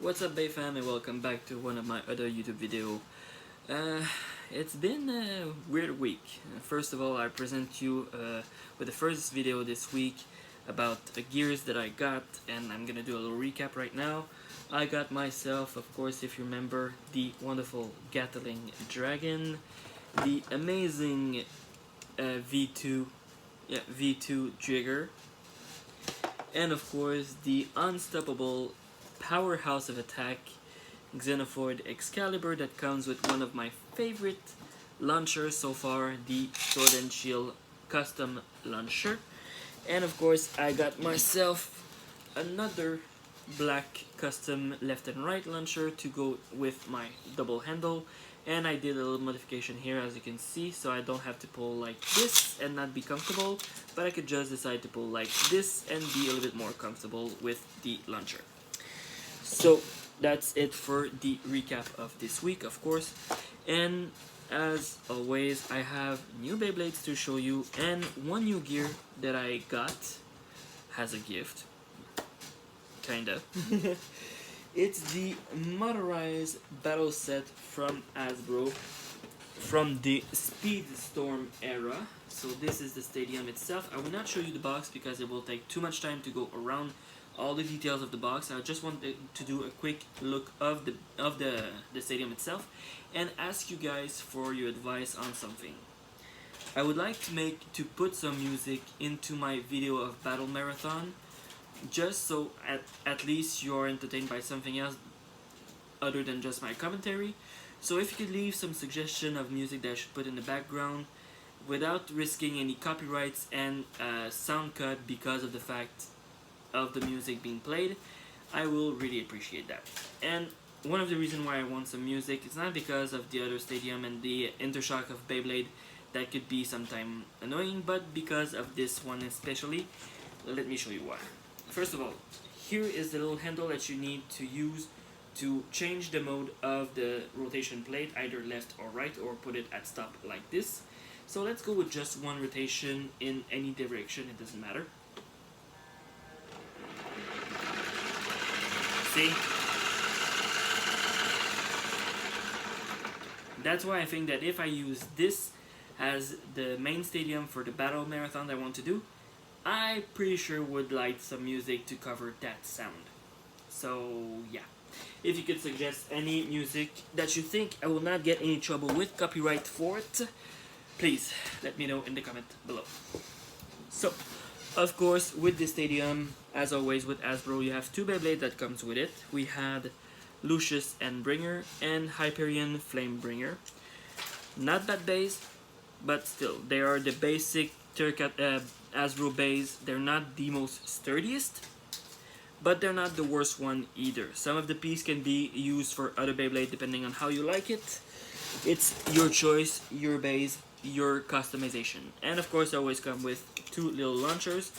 What's up, Bay fam, and welcome back to one of my other YouTube video. It's been a weird week. First of all, I present you with the first video this week about the gears that I got, and I'm gonna do a little recap right now. I got myself, of course, if you remember, the wonderful Gatling Dragon, the amazing V2 Trigger, and of course the unstoppable powerhouse of attack Xenophord Excalibur that comes with one of my favorite launchers so far, the Sword and Shield custom launcher. And of course I got myself another black custom left and right launcher to go with my double handle, and I did a little modification here, as you can see, so I don't have to pull like this and not be comfortable, but I could just decide to pull like this and be a little bit more comfortable with the launcher. So that's it for the recap of this week, of course, and as always I have new Beyblades to show you, and one new gear that I got as a gift, kinda. It's the motorized battle set from Hasbro from the Speedstorm era. So this is the stadium itself. I will not show you the box because it will take too much time to go around all the details of the box. I just wanted to do a quick look of the stadium itself and ask you guys for your advice on something. I would like to put some music into my video of Battle Marathon, just so at least you're entertained by something else other than just my commentary. So if you could leave some suggestion of music that I should put in the background without risking any copyrights and sound cut because of the fact of the music being played, I will really appreciate that. And one of the reasons why I want some music is not because of the other stadium and the intershock of Beyblade that could be sometimes annoying, but because of this one especially. Let me show you why. First of all, here is the little handle that you need to use to change the mode of the rotation plate, either left or right, or put it at stop like this. So let's go with just one rotation in any direction, it doesn't matter. See? That's why I think that if I use this as the main stadium for the battle marathon I want to do, I pretty sure would like some music to cover that sound. So yeah, if you could suggest any music that you think I will not get any trouble with copyright for it, please let me know in the comment below. So, of course, with this stadium, as always with Hasbro, you have two Beyblades that comes with it. We had Lucius Endbringer and Hyperion Flamebringer. Not bad bays, but still, they are the basic Hasbro bays. They're not the most sturdiest, but they're not the worst one either. Some of the piece can be used for other Beyblade depending on how you like it. It's your choice, your base, your customization. And of course, I always come with two little launchers.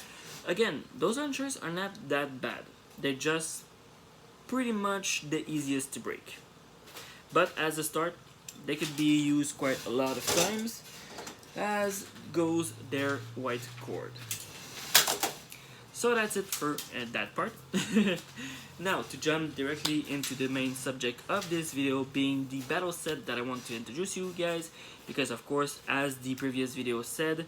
Again, those launchers are not that bad. They're just pretty much the easiest to break. But as a start, they could be used quite a lot of times, as goes their white cord. So that's it for that part. Now, to jump directly into the main subject of this video, being the battle set that I want to introduce you guys, because of course, as the previous video said,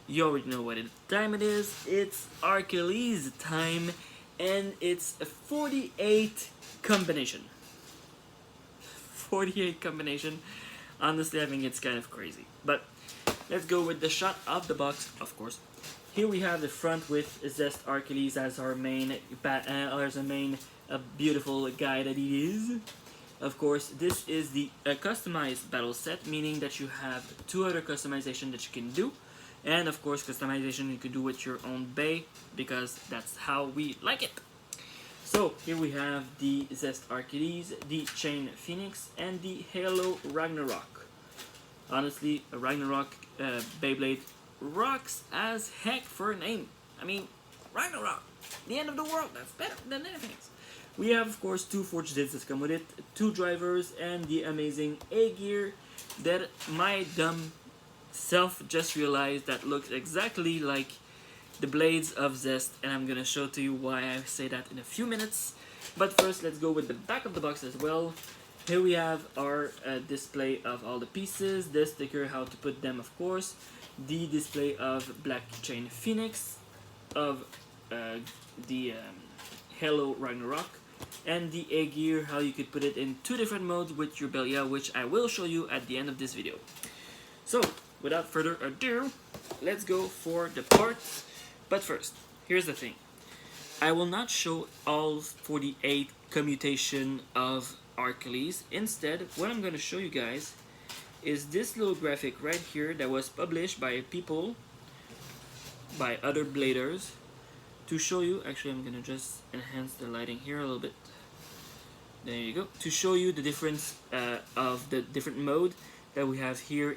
you already know what time it is. It's Archilles time, and it's a 48 combination. 48 combination. Honestly, I think it's kind of crazy. But let's go with the shot of the box, of course. Here we have the front with Zest Archilles as our main, beautiful guy that he is. Of course, this is the customized battle set, meaning that you have two other customization that you can do. And of course, customization you can do with your own bay, because that's how we like it. So, here we have the Zest Archilles, the Chain Phoenix, and the Halo Ragnarok. Honestly, a Ragnarok Beyblade rocks as heck for a name. I mean, Ragnarok, the end of the world, that's better than anything else. We have, of course, two forged discs that come with it, two drivers, and the amazing A-gear that my dumb self just realized that looks exactly like the blades of Zest, and I'm gonna show to you why I say that in a few minutes. But first, let's go with the back of the box as well. Here we have our display of all the pieces, the sticker, how to put them, of course, the display of Black Chain Phoenix, of the Halo Ragnarok, and the A-Gear, how you could put it in 2 different modes with your Belia, which I will show you at the end of this video. So, without further ado, let's go for the parts. But first, here's the thing. I will not show all 48 commutation of Archilles. Instead, what I'm going to show you guys is this little graphic right here that was published by people, by other bladers, to show you. Actually, I'm going to just enhance the lighting here a little bit. There you go. To show you the difference of the different mode that we have here.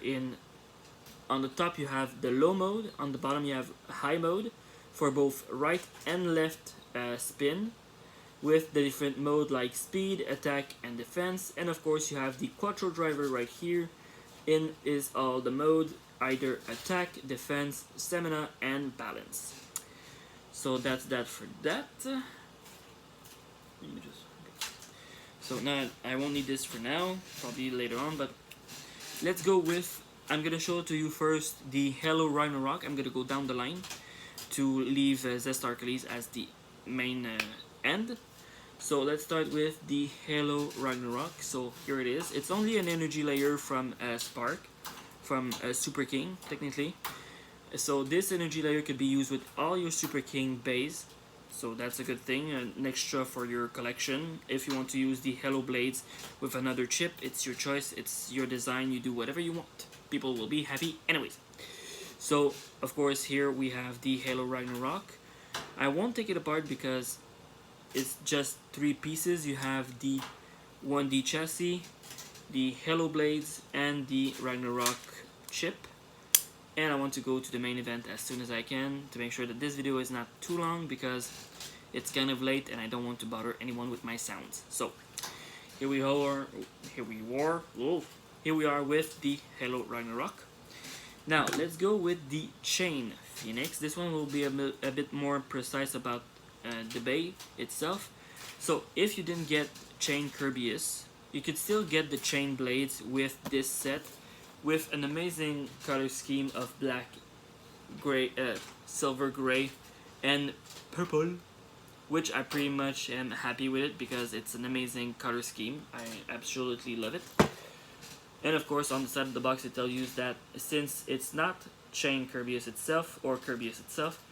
On the top you have the low mode, on the bottom you have high mode for both right and left spin, with the different mode like speed, attack, and defense. And of course you have the quattro driver right here. In is all the mode, either attack, defense, stamina, and balance. So that's that for that. Let me just... So now I won't need this for now, probably later on, but let's go with... I'm gonna show to you first the Halo Ragnarok. I'm gonna go down the line to leave Zest Archilles as the main end. So let's start with the Halo Ragnarok. So here it is. It's only an energy layer from Spark, from Super King, technically. So this energy layer could be used with all your Super King base. So that's a good thing, an extra for your collection. If you want to use the Halo Blades with another chip, it's your choice, it's your design, you do whatever you want. People will be happy anyways. So, of course, here we have the Halo Ragnarok. I won't take it apart because it's just 3 pieces. You have the 1D chassis, the Halo Blades, and the Ragnarok chip. And I want to go to the main event as soon as I can to make sure that this video is not too long because it's kind of late and I don't want to bother anyone with my sounds. So here we are with the Halo Ragnarok. Now let's go with the Chain Phoenix. This one will be a bit more precise about the bay itself. So if you didn't get Chain Kirbyus, you could still get the Chain Blades with this set, with an amazing color scheme of black, gray, silver gray, and purple, which I pretty much am happy with it because it's an amazing color scheme. I absolutely love it. And of course on the side of the box it tells you that since it's not Chain Kirbyus itself, or Kirbyus itself,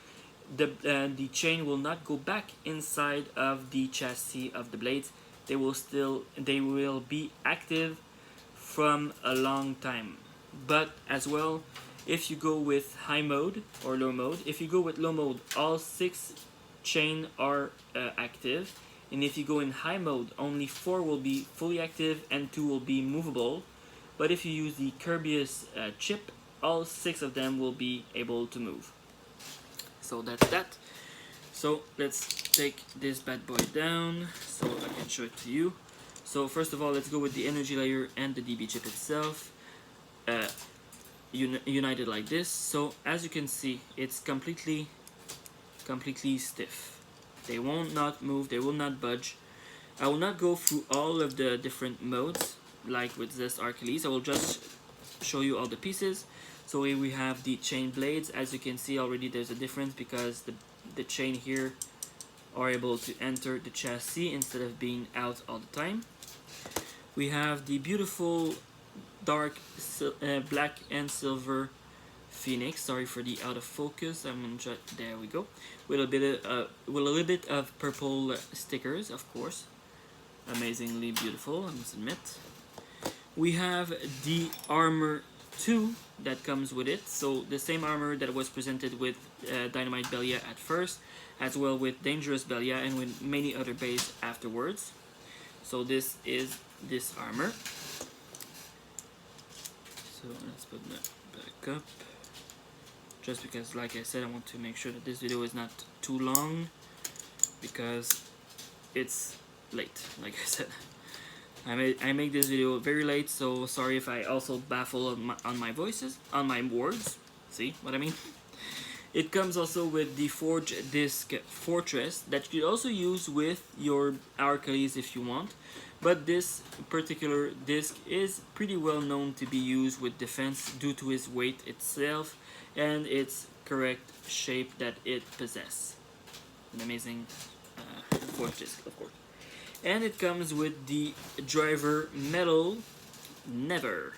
the chain will not go back inside of the chassis of the blades. They will be active from a long time. But as well, if you go with high mode or low mode, if you go with low mode, all 6 chain are active, and if you go in high mode, only 4 will be fully active and 2 will be movable. But if you use the Kirbyus chip, all 6 of them will be able to move. So that's that. So let's take this bad boy down so I can show it to you. So first of all, let's go with the energy layer and the DB chip itself, united like this. So as you can see, it's completely stiff. They will not move, they will not budge. I will not go through all of the different modes like with Zest Archilles. I will just show you all the pieces. So here we have the chain blades. As you can see already, there's a difference because the chain here are able to enter the chassis instead of being out all the time. We have the beautiful dark black and silver Phoenix. Sorry for the out of focus. I'm gonna try. There we go. With a little bit of purple stickers, of course. Amazingly beautiful, I must admit. We have the armor 2 that comes with it. So the same armor that was presented with Dynamite Belia at first, as well with Dangerous Belia and with many other bays afterwards. So this is this armor. So let's put that back up. Just because, like I said, I want to make sure that this video is not too long because it's late, like I said. I make this video very late, so sorry if I also baffle on my voices, on my words. See what I mean? It comes also with the Forge Disc Fortress that you could also use with your Archilles if you want. But this particular disc is pretty well known to be used with defense due to its weight itself and its correct shape that it possesses. An amazing Forge Disc, of course. And it comes with the driver Metal Never.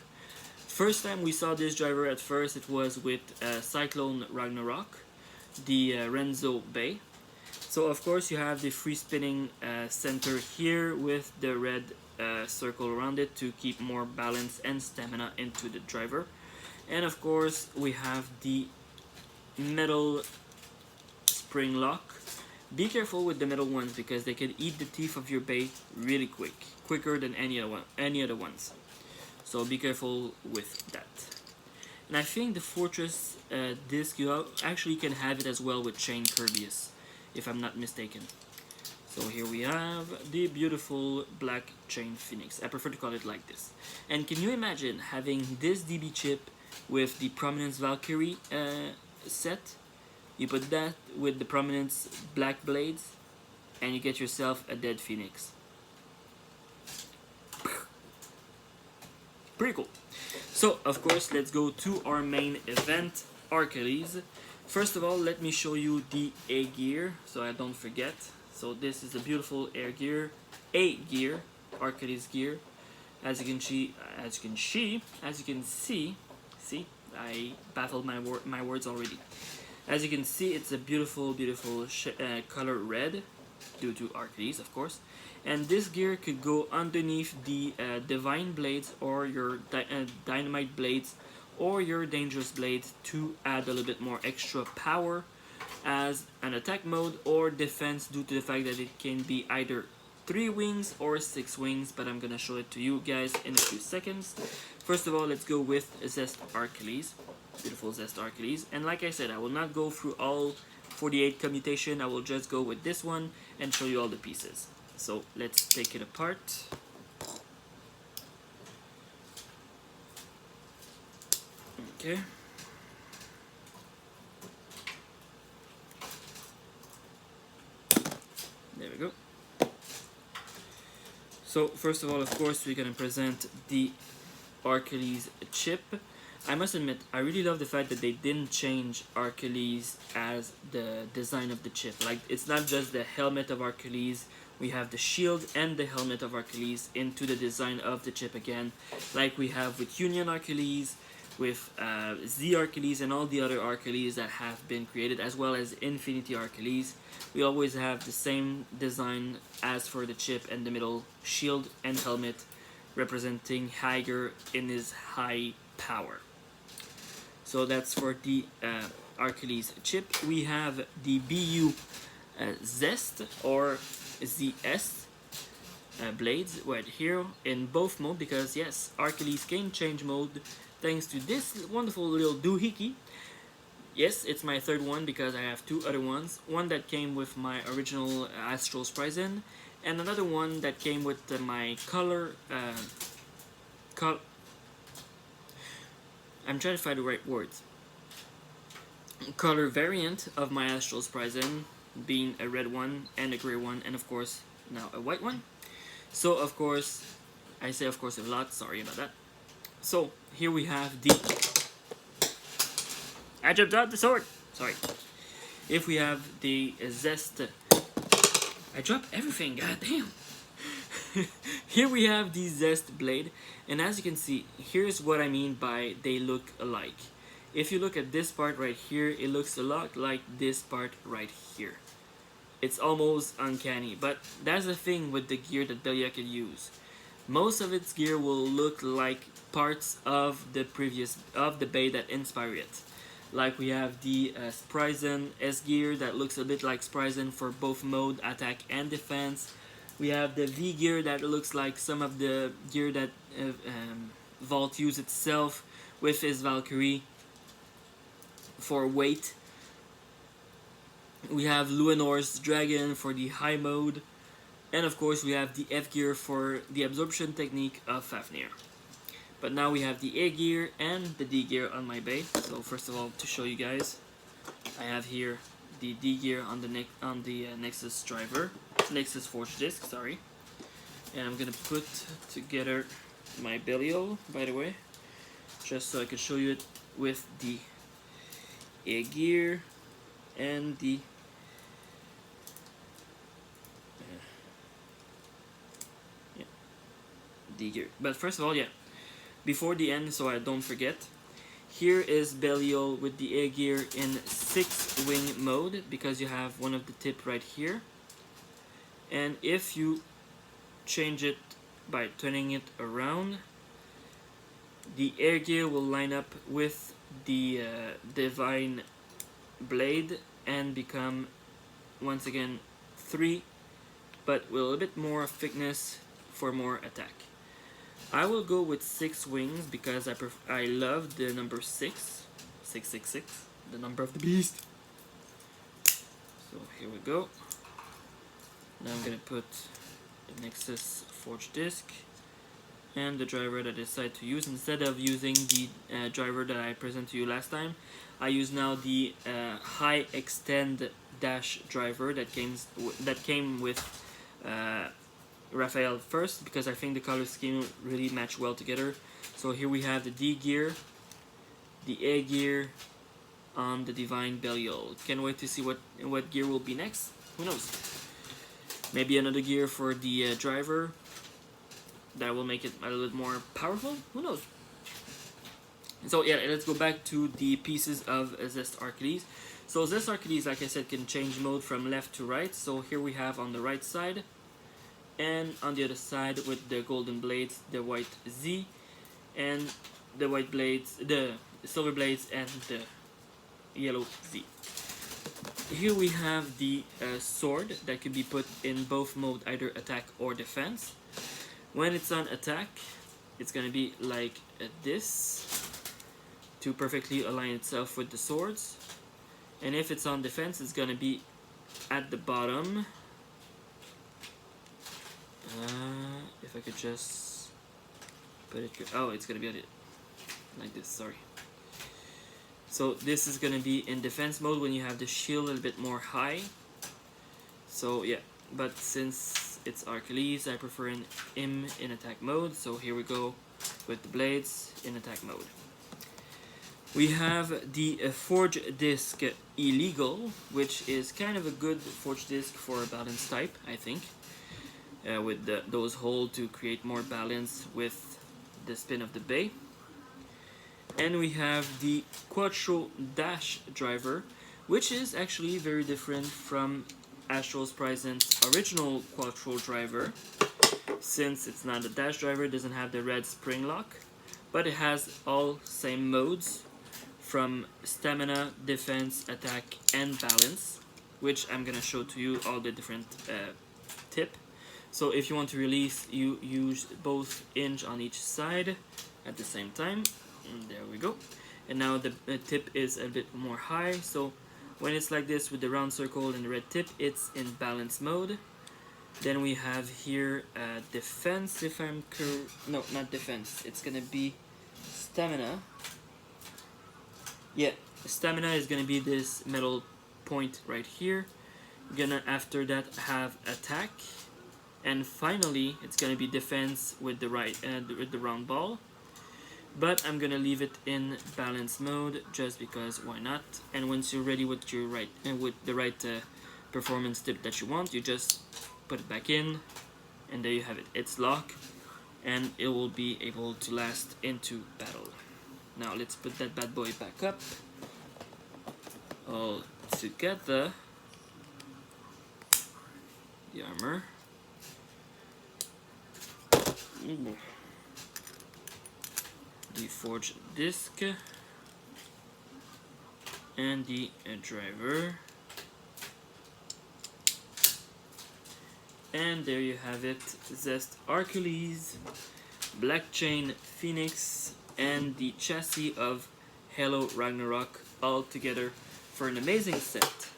First time we saw this driver at first, it was with Cyclone Ragnarok, the Renzo Bay. So of course you have the free spinning center here with the red circle around it to keep more balance and stamina into the driver. And of course we have the metal spring lock. Be careful with the metal ones because they can eat the teeth of your bay really quicker than any other ones. So be careful with that. And I think the Fortress disc, you actually can have it as well with Chain Kirbyus, if I'm not mistaken. So here we have the beautiful black Chain Phoenix. I prefer to call it like this. And can you imagine having this DB chip with the Prominence Valkyrie set? You put that with the Prominence Black Blades, and you get yourself a dead Phoenix. Pretty cool. So, of course, let's go to our main event, Archilles. First of all, let me show you the A gear, so I don't forget. So this is a beautiful A gear, Archilles gear. As you can see, I baffled my words already. As you can see, it's a beautiful color red, due to Archilles, of course. And this gear could go underneath the Divine Blades or your Dynamite Blades or your Dangerous Blades to add a little bit more extra power as an attack mode or defense due to the fact that it can be either 3 wings or 6 wings, but I'm gonna show it to you guys in a few seconds. First of all, let's go with Zest Archilles. Beautiful Zest Archilles. And like I said, I will not go through all 48 commutation, I will just go with this one and show you all the pieces. So let's take it apart. Okay. There we go. So first of all, of course, we're gonna present the Archilles chip. I must admit, I really love the fact that they didn't change Archilles as the design of the chip. Like, it's not just the helmet of Archilles, we have the shield and the helmet of Archilles into the design of the chip again, like we have with Union Archilles, with Z Archilles and all the other Archilles that have been created, as well as Infinity Archilles. We always have the same design as for the chip and the middle shield and helmet, representing Haiger in his high power. So that's for the Archilles chip. We have the BU Zest or ZS blades right here in both mode, because yes, Archilles can change mode thanks to this wonderful little doohickey. Yes, it's my third one because I have 2 other ones. One that came with my original Astral Spryzen, and another one that came with my color I'm trying to find the right words. Color variant of my Astral Spryzen, being a red one and a gray one, and of course now a white one. So of course, I say of course a lot, sorry about that. So here we have the, I jumped out the sword, sorry. If we have the Zest, I dropped everything, goddamn. Here we have the Zest blade, and as you can see, here's what I mean by they look alike. If you look at this part right here, it looks a lot like this part right here. It's almost uncanny, but that's the thing with the gear that Belia could use. Most of its gear will look like parts of the bay that inspire it. Like we have the Spryzen S gear that looks a bit like Spryzen for both mode, attack and defense. We have the V gear that looks like some of the gear that Vault used itself with his Valkyrie for weight. We have Luinor's Dragon for the high mode. And of course we have the F gear for the absorption technique of Fafnir. But now we have the A gear and the D gear on my bay. So first of all, to show you guys, I have here the D gear on the Nexus driver, Nexus Forge disc, sorry. And I'm gonna put together my Belial, by the way, just so I can show you it with the A gear and the D gear. But first of all, yeah, before the end, so I don't forget, here is Belial with the A gear in 6-wing mode, because you have one of the tip right here. And if you change it by turning it around, the air gear will line up with the divine blade and become once again 3, but with a little bit more thickness for more attack. I will go with 6 wings because I love the number 666, the number of the beast. So here we go. Now I'm gonna put the Nexus Forge disc and the driver that I decided to use. Instead of using the driver that I presented to you last time, I use now the high extend dash driver that came with Raphael first, because I think the color scheme really match well together. So here we have the D gear, the A gear on the Divine Belial. Can't wait to see what gear will be next. Who knows? Maybe another gear for the driver that will make it a little bit more powerful. Who knows? So yeah, let's go back to the pieces of Zest Archilles. So Zest Archilles, like I said, can change mode from left to right. So here we have on the right side, and on the other side with the golden blades, the white Z, and the white blades, the silver blades, and the yellow Z. Here we have the sword that can be put in both mode, either attack or defense. When it's on attack, it's gonna be like this to perfectly align itself with the swords. And if it's on defense, it's gonna be at the bottom. If I could just put it, oh, it's gonna be at it like this, sorry. So this is gonna be in defense mode when you have the shield a little bit more high. So yeah, but since it's Archilles, I prefer him in attack mode. So here we go with the blades in attack mode. We have the Forge Disc Illegal, which is kind of a good Forge Disc for a balance type, I think. With those holes to create more balance with the spin of the bay. And we have the Quattro Dash driver, which is actually very different from Astral's Present's original Quattro driver, since it's not a dash driver. It doesn't have the red spring lock, but it has all same modes from stamina, defense, attack, and balance, which I'm gonna show to you all the different tip. So if you want to release, you use both hinge on each side at the same time. And there we go. And now the tip is a bit more high, so when it's like this with the round circle and the red tip, it's in balance mode. Then we have here defense, if I'm no, not defense, it's gonna be stamina. Yeah, stamina is gonna be this metal point right here. We're gonna after that have attack, and finally it's gonna be defense with the with the round ball. But I'm gonna leave it in balance mode just because why not? And once you're ready with your with the right performance tip that you want, you just put it back in, and there you have it. It's locked, and it will be able to last into battle. Now let's put that bad boy back up all together. The armor. Ooh. The Forge Disc and the driver, and there you have it, Zest Archilles, Black Chain Phoenix, and the chassis of Halo Ragnarok all together for an amazing set.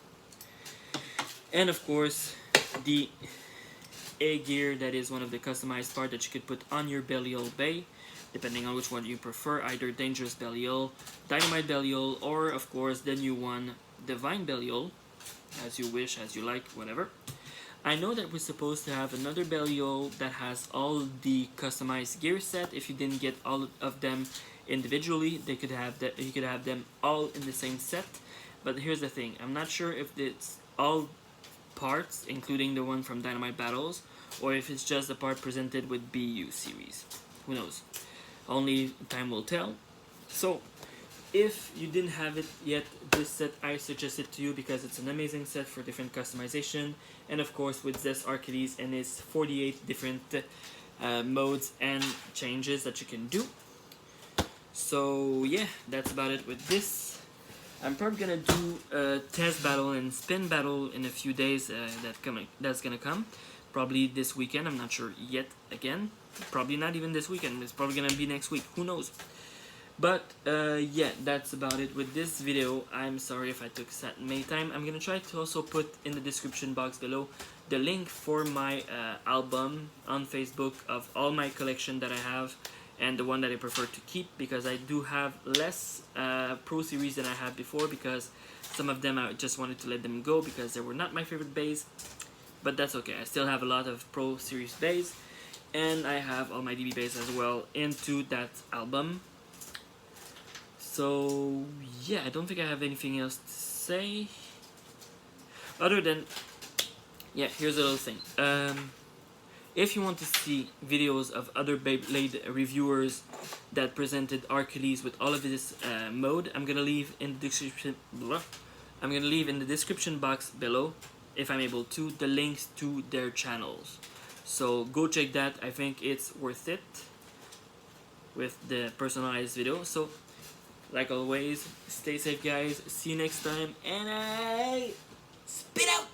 And of course the A gear, that is one of the customized parts that you could put on your Belial Bay, depending on which one you prefer, either Dangerous Belial, Dynamite Belial, or of course the new one, Divine Belial, as you wish, as you like, whatever. I know that we're supposed to have another Belial that has all the customized gear set. If you didn't get all of them individually, you could have them all in the same set. But here's the thing, I'm not sure if it's all parts, including the one from Dynamite Battles, or if it's just the part presented with BU series. Who knows? Only time will tell. So, if you didn't have it yet, this set I suggest it to you because it's an amazing set for different customization, and of course with Zest Archilles and its 48 different modes and changes that you can do. So yeah, that's about it with this. I'm probably gonna do a test battle and spin battle in a few days that's gonna come. Probably this weekend, I'm not sure yet again. Probably not even this weekend, it's probably gonna be next week, who knows. But yeah, that's about it with this video. I'm sorry if I took many time. I'm gonna try to also put in the description box below the link for my album on Facebook of all my collection that I have, and the one that I prefer to keep, because I do have less Pro Series than I had before, because some of them I just wanted to let them go because they were not my favorite bays. But that's okay, I still have a lot of Pro Series bays, and I have all my DB bays as well into that album. So yeah, I don't think I have anything else to say other than, yeah, here's a little thing. If you want to see videos of other Beyblade reviewers that presented Archilles with all of this mode, I'm gonna leave in the description. I'm gonna leave in the description box below, if I'm able to, the links to their channels. So go check that. I think it's worth it with the personalized video. So, like always, stay safe, guys. See you next time, and I spit out.